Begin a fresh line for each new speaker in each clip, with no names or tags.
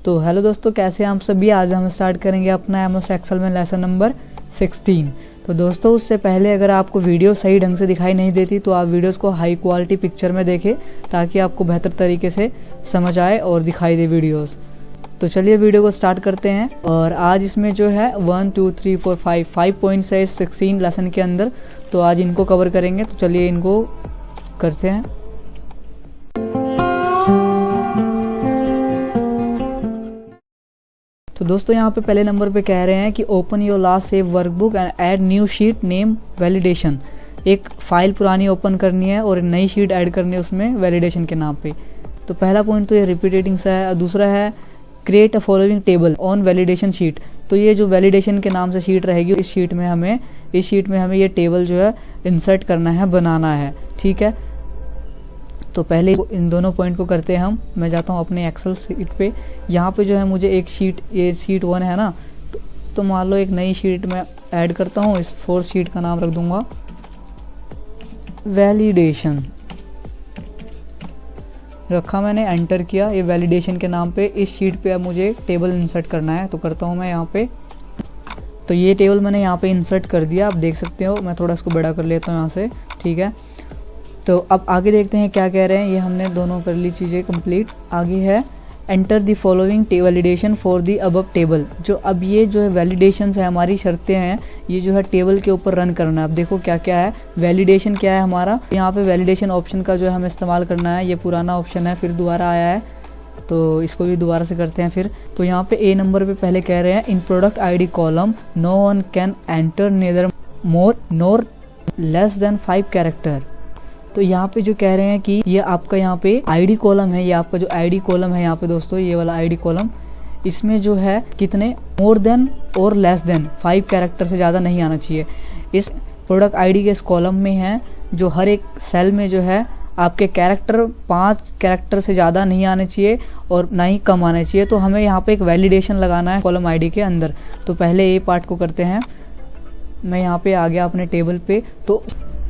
तो हेलो दोस्तों, कैसे हैं आप सभी। आज हम स्टार्ट करेंगे अपना एमएस एक्सेल में लेसन नंबर 16। तो दोस्तों उससे पहले अगर आपको वीडियो सही ढंग से दिखाई नहीं देती तो आप वीडियोस को हाई क्वालिटी पिक्चर में देखें ताकि आपको बेहतर तरीके से समझ आए और दिखाई दे वीडियोस। तो चलिए वीडियो को स्टार्ट करते हैं। और आज इसमें जो है 1 2 3 4 5 पॉइंट्स है इस 16 लेसन के अंदर, तो आज इनको कवर करेंगे। तो चलिए इनको करते हैं। तो दोस्तों यहाँ पे पहले नंबर पे कह रहे हैं कि open your last save workbook and add new sheet name validation. एक फाइल पुरानी ओपन करनी है और नई शीट ऐड करनी है उसमें वैलिडेशन के नाम पे। तो पहला पॉइंट तो ये रिपीटेटिंग सा है। दूसरा है create a following table on validation sheet. तो ये जो वैलिडेशन के नाम से शीट रहेगी इस शीट में हमें ये टेबल जो है इंसर्ट करना है, बनाना है। ठीक है, तो पहले इन दोनों पॉइंट को करते हैं हम। मैं जाता हूँ अपने एक्सेल शीट पे। यहाँ पे जो है मुझे एक शीट, ये शीट 1 है ना, तो मान लो एक नई शीट में ऐड करता हूँ। इस 4 शीट का नाम रख दूंगा वैलिडेशन। रखा मैंने, एंटर किया। ये वैलिडेशन के नाम पे इस शीट पे अब मुझे टेबल इंसर्ट करना है। तो करता हूँ मैं यहाँ पे। तो ये टेबल मैंने यहाँ पे इंसर्ट कर दिया, आप देख सकते हो। मैं थोड़ा इसको बड़ा कर लेता हूँ यहाँ से। ठीक है, तो अब आगे देखते हैं क्या कह रहे हैं। ये हमने दोनों कर ली चीज़ें कंप्लीट। आगे है enter the following validation for the above table. जो अब ये जो है वैलिडेशन है, हमारी शर्तें हैं, ये जो है टेबल के ऊपर रन करना है। अब देखो क्या क्या है। वैलिडेशन क्या है हमारा, यहाँ पे वैलिडेशन ऑप्शन का जो है हमें इस्तेमाल करना है। ये पुराना ऑप्शन है, फिर दोबारा आया है, तो इसको भी दोबारा से करते हैं फिर। तो यहाँ पे ए नंबर पे पहले कह रहे हैं in product ID column no one can enter neither more nor less than 5 character. तो यहाँ पे जो कह रहे हैं कि ये आपका यहाँ पे आईडी कॉलम है, ये आपका जो आईडी कॉलम है यहाँ पे दोस्तों, ये वाला आईडी कॉलम, इसमें जो है कितने मोर देन और लेस देन 5 कैरेक्टर से ज़्यादा नहीं आना चाहिए। इस प्रोडक्ट आईडी के इस कॉलम में है जो हर एक सेल में जो है आपके कैरेक्टर 5 कैरेक्टर से ज़्यादा नहीं आने चाहिए और ना ही कम आने चाहिए। तो हमें यहाँ पे एक वैलिडेशन लगाना है कॉलम आईडी के अंदर। तो पहले ये पार्ट को करते हैं। मैं यहाँ पे आ गया अपने टेबल पे।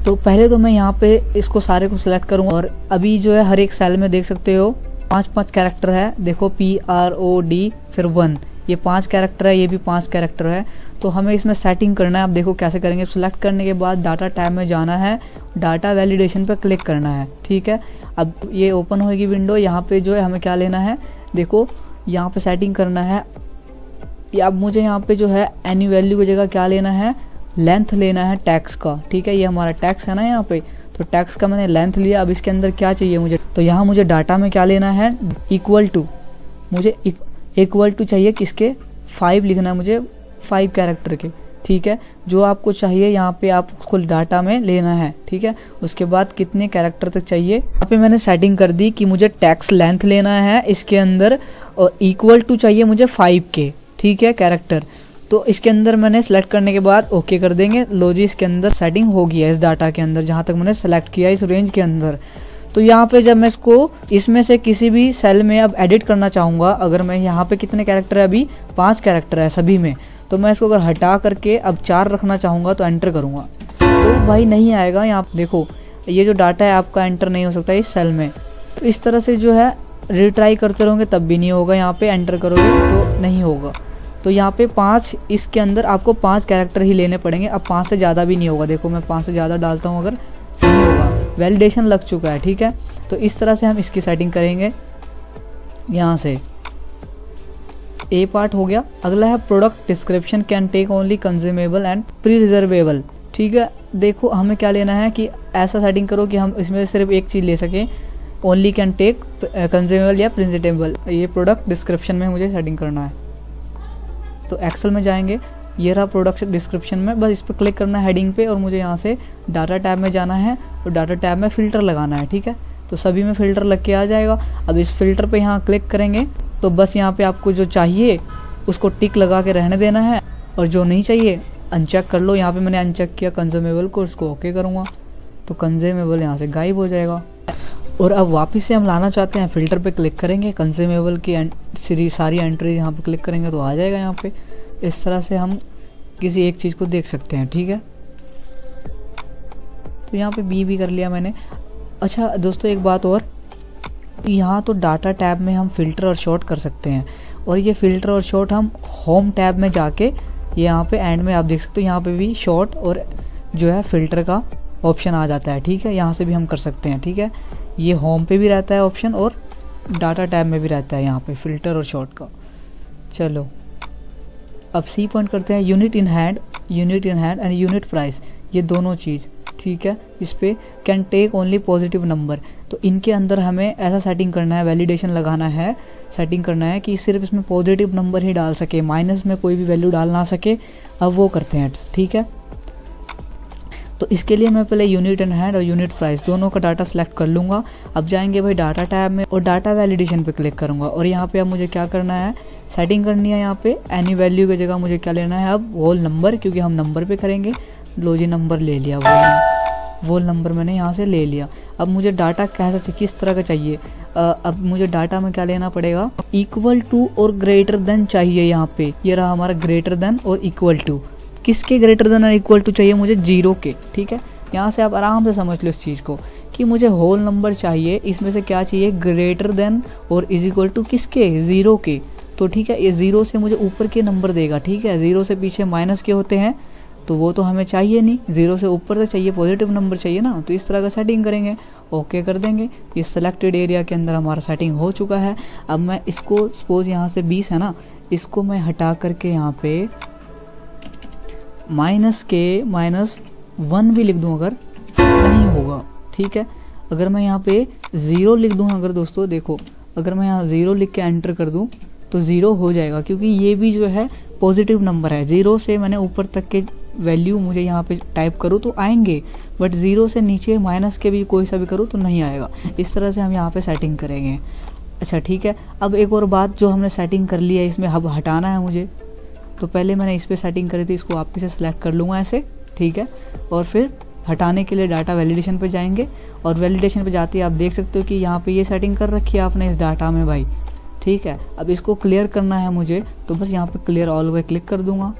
तो पहले तो मैं यहाँ पे इसको सारे को सिलेक्ट करूँगा और अभी जो है हर एक सेल में देख सकते हो 5 कैरेक्टर है। देखो PROD फिर 1, ये 5 कैरेक्टर है, ये भी 5 कैरेक्टर है। तो हमें इसमें सेटिंग करना है। अब देखो कैसे करेंगे। सिलेक्ट करने के बाद डाटा टैब में जाना है, डाटा वैलिडेशन पे क्लिक करना है। ठीक है, अब ये ओपन होगी विंडो। यहाँ पे जो है हमें क्या लेना है, देखो यहाँ पे सेटिंग करना है। अब मुझे यहाँ पे जो है एनी वैल्यू की जगह क्या लेना है, लेंथ लेना है टैक्स का। ठीक है, ये हमारा टैक्स है ना यहाँ पे, तो टैक्स का मैंने लेंथ लिया। अब इसके अंदर क्या चाहिए मुझे, तो यहाँ मुझे डाटा में क्या लेना है, इक्वल टू, मुझे इक्वल टू चाहिए किसके, 5 लिखना है मुझे, 5 कैरेक्टर के। ठीक है, जो आपको चाहिए यहाँ पे आप उसको डाटा में लेना है। ठीक है, उसके बाद कितने कैरेक्टर तक चाहिए, यहाँ पे मैंने सेटिंग कर दी कि मुझे टैक्स लेंथ लेना है इसके अंदर और इक्वल टू चाहिए मुझे 5 के। ठीक है, कैरेक्टर। तो इसके अंदर मैंने सेलेक्ट करने के बाद ओके कर देंगे। लो जी, इसके अंदर सेटिंग हो गई है इस डाटा के अंदर जहां तक मैंने सेलेक्ट किया इस रेंज के अंदर। तो यहाँ पे जब मैं इसको इसमें से किसी भी सेल में अब एडिट करना चाहूँगा, अगर मैं यहाँ पे कितने कैरेक्टर है, अभी 5 कैरेक्टर है सभी में, तो मैं इसको अगर हटा करके अब 4 रखना चाहूँगा तो एंटर करूँगा तो भाई नहीं आएगा। यहाँ देखो ये जो डाटा है आपका एंटर नहीं हो सकता इस सेल में। तो इस तरह से जो है रिट्राई करते रहोगे तब भी नहीं होगा। यहाँ पे एंटर करोगे तो नहीं होगा। तो यहाँ पे 5, इसके अंदर आपको 5 कैरेक्टर ही लेने पड़ेंगे। अब 5 से ज़्यादा भी नहीं होगा। देखो मैं 5 से ज़्यादा डालता हूँ अगर, नहीं होगा, वैलिडेशन लग चुका है। ठीक है, तो इस तरह से हम इसकी सेटिंग करेंगे। यहाँ से ए पार्ट हो गया। अगला है product description can take only consumable and pre reservable. ठीक है, देखो हमें क्या लेना है कि ऐसा सेटिंग करो कि हम इसमें सिर्फ एक चीज़ ले सकें, ओनली कैन टेक कंज्यूमेबल या प्रिंटेबल। ये प्रोडक्ट डिस्क्रिप्शन में मुझे सेटिंग करना है। तो एक्सेल में जाएंगे, ये रहा प्रोडक्ट डिस्क्रिप्शन में, बस इस पर क्लिक करना है हेडिंग पे और मुझे यहाँ से डाटा टैब में जाना है और डाटा टैब में फ़िल्टर लगाना है। ठीक है, तो सभी में फ़िल्टर लग के आ जाएगा। अब इस फिल्टर पे यहाँ क्लिक करेंगे तो बस यहाँ पे आपको जो चाहिए उसको टिक लगा के रहने देना है और जो नहीं चाहिए अनचेक कर लो। यहाँ पे मैंने अनचेक किया कंज्यूमेबल को, उसको ओके करूँगा तो कंज्यूमेबल यहाँ से गायब हो जाएगा। और अब वापस से हम लाना चाहते हैं, फिल्टर पे क्लिक करेंगे, कंज्यूमेबल की सारी एंट्री यहाँ पे क्लिक करेंगे तो आ जाएगा यहाँ पे। इस तरह से हम किसी एक चीज़ को देख सकते हैं। ठीक है, तो यहाँ पे बी भी कर लिया मैंने। अच्छा दोस्तों एक बात और, यहाँ तो डाटा टैब में हम फ़िल्टर और शॉर्ट कर सकते हैं, और ये फ़िल्टर और शॉर्ट हम होम टैब में जाके यहाँ पे एंड में आप देख सकते हो, यहाँ पे भी शॉर्ट और जो है फ़िल्टर का ऑप्शन आ जाता है। ठीक है, यहाँ से भी हम कर सकते हैं। ठीक है, ये होम पे भी रहता है ऑप्शन और डाटा टैब में भी रहता है यहाँ पे फ़िल्टर और शॉर्ट का। चलो अब सी पॉइंट करते हैं, unit in hand and unit price, ये दोनों चीज़। ठीक है, इस पे can take only positive number, तो इनके अंदर हमें ऐसा सेटिंग करना है, वैलिडेशन लगाना है, सेटिंग करना है कि सिर्फ इसमें पॉजिटिव नंबर ही डाल सके, माइनस में कोई भी वैल्यू डाल ना सके। अब वो करते हैं। ठीक है, तो इसके लिए मैं पहले यूनिट इन हैंड और यूनिट प्राइस दोनों का डाटा सेलेक्ट कर लूँगा। अब जाएंगे भाई डाटा टैब में और डाटा वैलिडेशन पे क्लिक करूँगा, और यहाँ पे अब मुझे क्या करना है, सेटिंग करनी है। यहाँ पे एनी वैल्यू की जगह मुझे क्या लेना है, अब होल नंबर, क्योंकि हम नंबर पे करेंगे। लो जी, नंबर ले लिया, वो नंबर मैंने यहाँ से ले लिया। अब मुझे डाटा कैसा चाहिए, किस तरह का चाहिए, अब मुझे डाटा में क्या लेना पड़ेगा, इक्वल टू और ग्रेटर देन चाहिए। यहाँ पे ये रहा हमारा ग्रेटर देन और इक्वल टू। किसके ग्रेटर देन और इक्वल टू चाहिए, मुझे 0 के। ठीक है, यहाँ से आप आराम से समझ लो इस चीज़ को कि मुझे होल नंबर चाहिए, इसमें से क्या चाहिए, ग्रेटर देन और इज इक्वल टू किसके, 0 के। तो ठीक है, ये 0 से मुझे ऊपर के नंबर देगा। ठीक है, 0 से पीछे माइनस के होते हैं, तो वो तो हमें चाहिए नहीं, 0 से ऊपर से चाहिए, पॉजिटिव नंबर चाहिए ना। तो इस तरह का सेटिंग करेंगे, ओके कर देंगे। इस सेलेक्टेड एरिया के अंदर हमारा सेटिंग हो चुका है। अब मैं इसको सपोज यहाँ से 20 है ना, इसको मैं हटा करके यहाँ पे -1 भी लिख दूँ, अगर नहीं होगा। ठीक है, अगर मैं यहाँ पे 0 लिख दूँ, अगर दोस्तों देखो, अगर मैं यहाँ 0 लिख के एंटर कर दूँ तो 0 हो जाएगा, क्योंकि ये भी जो है पॉजिटिव नंबर है। 0 से मैंने ऊपर तक के वैल्यू मुझे यहाँ पे टाइप करूँ तो आएंगे, बट 0 से नीचे माइनस के भी कोई सा भी करूँ तो नहीं आएगा। इस तरह से हम यहाँ पे सेटिंग करेंगे। अच्छा ठीक है, अब एक और बात, जो हमने सेटिंग कर ली है इसमें अब हटाना है मुझे, तो पहले मैंने इस पर सेटिंग करी थी, इसको वापस से सिलेक्ट कर लूँगा ऐसे। ठीक है, और फिर हटाने के लिए डाटा वैलिडेशन पे जाएंगे, और वैलिडेशन पे जाते ही आप देख सकते हो कि यहाँ पे ये सेटिंग कर रखी है आपने इस डाटा में भाई। ठीक है, अब इसको क्लियर करना है मुझे, तो बस यहाँ पे क्लियर ऑल पे क्लिक कर दूंगा।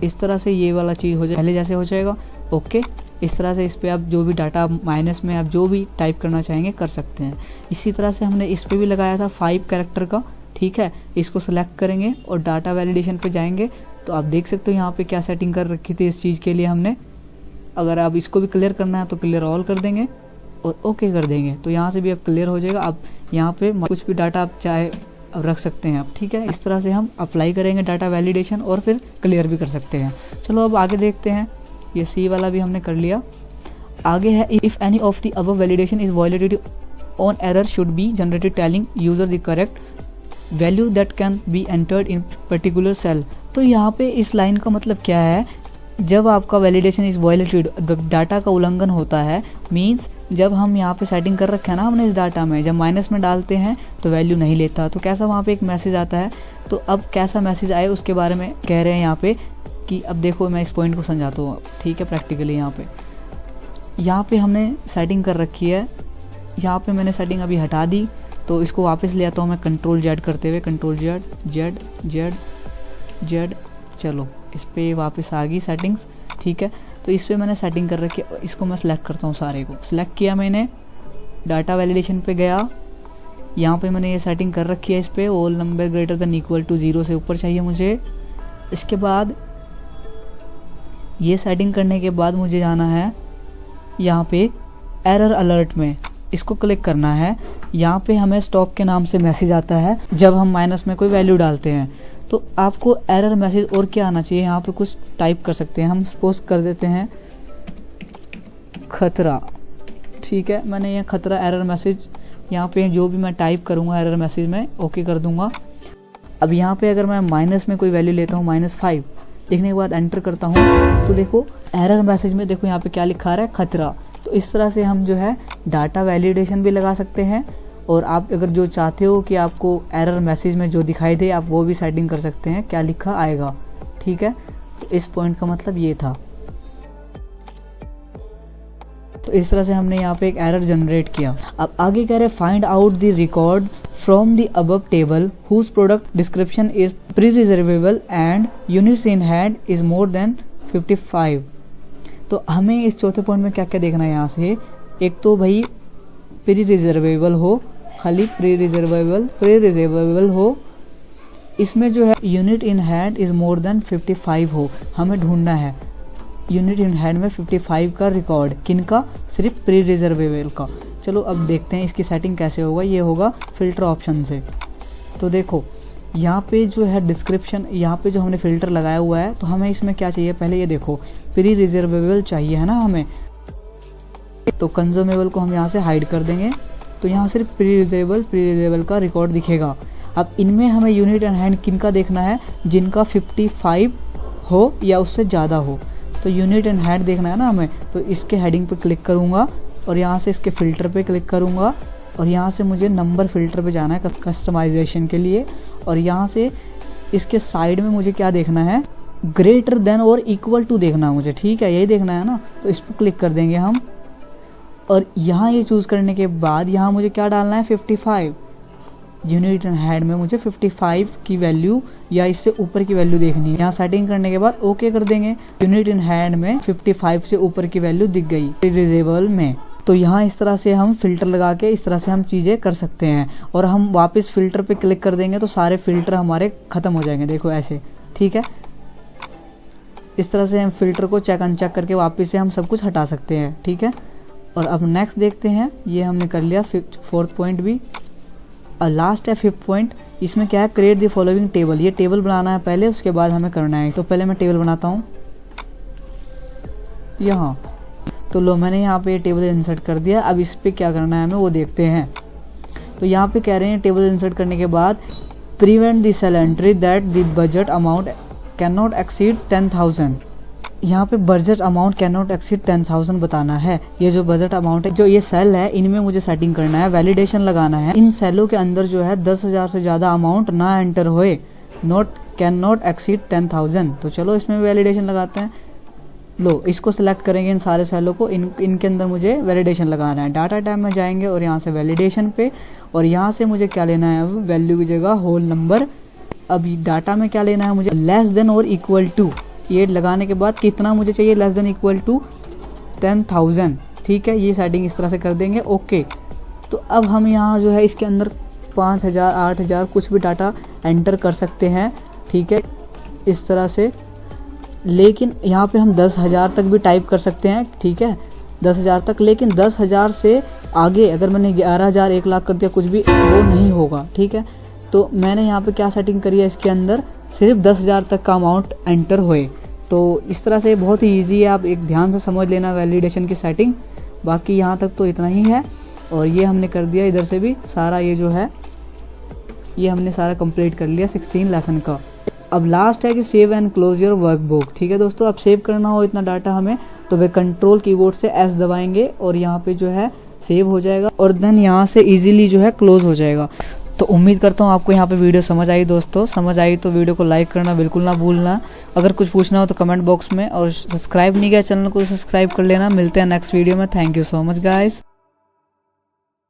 इस तरह से ये वाला चीज़ हो जाए, पहले जैसे हो जाएगा। ओके, इस तरह से इस पर आप जो भी डाटा माइनस में आप जो भी टाइप करना चाहेंगे कर सकते हैं। इसी तरह से हमने इस पर भी लगाया था 5 कैरेक्टर का। ठीक है, इसको सेलेक्ट करेंगे और डाटा वैलिडेशन पे जाएंगे, तो आप देख सकते हो यहाँ पे क्या सेटिंग कर रखी थी इस चीज़ के लिए हमने। अगर आप इसको भी क्लियर करना है तो क्लियर ऑल कर देंगे और ओके कर देंगे, तो यहाँ से भी अब क्लियर हो जाएगा। अब यहाँ पे कुछ भी डाटा आप चाहे अब रख सकते हैं आप। ठीक है, इस तरह से हम अप्लाई करेंगे डाटा वैलिडेशन और फिर क्लियर भी कर सकते हैं। चलो अब आगे देखते हैं, ये सी वाला भी हमने कर लिया। आगे है, if any of the above validation is violated on error should be generated telling user the correct value that can be entered in particular cell. तो यहाँ पे इस लाइन का मतलब क्या है, जब आपका वैलिडेशन इज वायलेटेड, डाटा का उल्लंघन होता है, मींस जब हम यहाँ पे सेटिंग कर रखे हैं ना हमने इस डाटा में, जब माइनस में डालते हैं तो वैल्यू नहीं लेता, तो कैसा वहाँ पे एक मैसेज आता है। तो अब कैसा मैसेज आए उसके बारे में कह रहे हैं यहाँ पे कि अब देखो मैं इस पॉइंट को समझाता हूँ। ठीक है, प्रैक्टिकली यहाँ पे हमने सेटिंग कर रखी है, यहाँ पे मैंने सेटिंग अभी हटा दी, तो इसको वापस ले आता हूँ मैं कंट्रोल जेड करते हुए, कंट्रोल जेड। चलो इस पर वापस आ गई सेटिंग्स। ठीक है, तो इस पर मैंने सेटिंग कर रखी है, इसको मैं सेलेक्ट करता हूँ, सारे को सिलेक्ट किया मैंने, डाटा वैलिडेशन पे गया, यहाँ पे मैंने ये सेटिंग कर रखी है इस पर, all number greater than equal to 0 से ऊपर चाहिए मुझे। इसके बाद ये सेटिंग करने के बाद मुझे जाना है यहाँ पे एरर अलर्ट में, इसको क्लिक करना है। यहाँ पे हमें स्टॉप के नाम से मैसेज आता है जब हम माइनस में कोई वैल्यू डालते हैं, तो आपको एरर मैसेज और क्या आना चाहिए, यहाँ पे कुछ टाइप कर सकते हैं हम, सपोज कर देते हैं खतरा। ठीक है, मैंने ये खतरा एरर मैसेज यहाँ पे जो भी मैं टाइप करूँगा एरर मैसेज में ओके कर दूंगा। अब यहाँ पे अगर मैं माइनस में कोई वैल्यू लेता हूँ, -5 लिखने के बाद एंटर करता हूँ, तो देखो एरर मैसेज में देखो यहाँ पे क्या लिखा रहा है, खतरा। तो इस तरह से हम जो है डाटा वैलिडेशन भी लगा सकते हैं, और आप अगर जो चाहते हो कि आपको एरर मैसेज में जो दिखाई दे आप वो भी सेटिंग कर सकते हैं, क्या लिखा आएगा। ठीक है, तो इस पॉइंट का मतलब ये था। तो इस तरह से हमने यहाँ पे एक एरर जनरेट किया। अब आगे कह रहे find out the record from the above table whose product description is pre reservable and units in hand is more than 55। तो हमें इस चौथे पॉइंट में क्या क्या देखना है यहाँ से, एक तो भाई प्री रिजर्वेबल हो खाली प्री रिजर्वेबल हो, इसमें जो है unit in hand is more than 55 हो, हमें ढूंढना है यूनिट इन हैंड में 55 का रिकॉर्ड, किनका, सिर्फ प्री रिजर्वेबल का। चलो अब देखते हैं इसकी सेटिंग कैसे होगा। ये होगा फिल्टर ऑप्शन से। तो देखो यहाँ पे जो है डिस्क्रिप्शन, यहाँ पे जो हमने फ़िल्टर लगाया हुआ है, तो हमें इसमें क्या चाहिए, पहले ये देखो प्री रिजर्वेबल चाहिए है ना हमें, तो कंज्यूमेबल को हम यहाँ से हाइड कर देंगे, तो यहाँ सिर्फ प्री रिजर्वेबल का रिकॉर्ड दिखेगा। अब इनमें हमें यूनिट इन हैंड किनका देखना है, जिनका 55 हो या उससे ज़्यादा हो, तो यूनिट इन हैंड देखना है ना हमें। तो इसके हेडिंग पे क्लिक करूँगा और यहाँ से इसके फ़िल्टर पे क्लिक करूँगा और यहाँ से मुझे नंबर फ़िल्टर पे जाना है कस्टमाइजेशन के लिए, और यहाँ से इसके साइड में मुझे क्या देखना है, ग्रेटर देन और इक्वल टू देखना है मुझे, ठीक है, यही देखना है ना। तो इस पर क्लिक कर देंगे हम, और यहाँ ये चूज़ करने के बाद यहाँ मुझे क्या डालना है, 55 यूनिट इन हैंड में मुझे 55 की वैल्यू या इससे ऊपर की वैल्यू देखनी है। यहाँ सेटिंग करने के बाद ओके कर देंगे। यूनिट इन हैंड में 55 से ऊपर की वैल्यू दिख गई रिजर्वेबल में। तो यहाँ इस तरह से हम फिल्टर लगा के इस तरह से हम चीज़ें कर सकते हैं, और हम वापस फिल्टर पे क्लिक कर देंगे तो सारे फिल्टर हमारे ख़त्म हो जाएंगे, देखो ऐसे, ठीक है। इस तरह से हम फिल्टर को चेक अनचेक करके वापस से हम सब कुछ हटा सकते हैं, ठीक है। और अब नेक्स्ट देखते हैं, ये हमने कर लिया 4th पॉइंट भी। और लास्ट है 5th पॉइंट, इसमें क्या है, क्रिएट द फॉलोइंग टेबल। ये टेबल बनाना है पहले, उसके बाद हमें करना है। तो पहले मैं टेबल बनाता हूँ यहाँ, तो लो मैंने यहाँ पे टेबल इंसर्ट कर दिया। अब इस पे क्या करना है हमें वो देखते हैं। तो यहाँ पे कह रहे हैं टेबल इंसर्ट करने के बाद prevent the cell entry that the budget amount can not exceed 10,000। यहाँ पे budget amount can not exceed 10,000 बताना है। ये जो बजट अमाउंट है, जो ये सेल है, इनमें मुझे सेटिंग करना है, वैलिडेशन लगाना है। इन सेलों के अंदर जो है 10,000 से ज़्यादा अमाउंट ना एंटर होए, कैन नॉट एक्सीड 10,000। तो चलो इसमें वैलिडेशन लगाते हैं। लो इसको सिलेक्ट करेंगे, इन सारे सेलों को, इनके अंदर मुझे वैलिडेशन लगाना है। डाटा टाइप में जाएंगे और यहाँ से वैलिडेशन पे, और यहाँ से मुझे क्या लेना है, अब वैल्यू की जगह होल नंबर। अब डाटा में क्या लेना है मुझे, लेस देन और इक्वल टू। ये लगाने के बाद कितना मुझे चाहिए, लेस देन इक्वल टू 10,000, ठीक है। ये सेटिंग इस तरह से कर देंगे, ओके। तो अब हम यहाँ जो है इसके अंदर 5,000 8,000 कुछ भी डाटा एंटर कर सकते हैं, ठीक है, इस तरह से। लेकिन यहाँ पे हम 10,000 तक भी टाइप कर सकते हैं, ठीक है, 10,000 तक। लेकिन 10,000 से आगे अगर मैंने 11,000 1 लाख कर दिया, कुछ भी वो नहीं होगा, ठीक है। तो मैंने यहाँ पे क्या सेटिंग करी है, इसके अंदर सिर्फ 10,000 तक का अमाउंट एंटर होए। तो इस तरह से बहुत ही ईजी है, आप एक ध्यान से समझ लेना वैलिडेशन की सेटिंग। बाकी यहाँ तक तो इतना ही है, और ये हमने कर दिया इधर से भी सारा, ये जो है ये हमने सारा कंप्लीट कर लिया 16 लेसन का। अब लास्ट है कि save and close your workbook, ठीक है दोस्तों। अब सेव करना हो इतना डाटा हमें, तो वे कंट्रोल कीबोर्ड से S दबाएंगे और यहाँ पे जो है सेव हो जाएगा, और देन यहाँ से इजीली जो है क्लोज हो जाएगा। तो उम्मीद करता हूँ आपको यहाँ पे वीडियो समझ आई दोस्तों। समझ आई तो वीडियो को लाइक करना बिल्कुल ना भूलना। अगर कुछ पूछना हो तो कमेंट बॉक्स में, और सब्सक्राइब नहीं किया चैनल को सब्सक्राइब कर लेना। मिलते हैं नेक्स्ट वीडियो में। Thank you so much guys.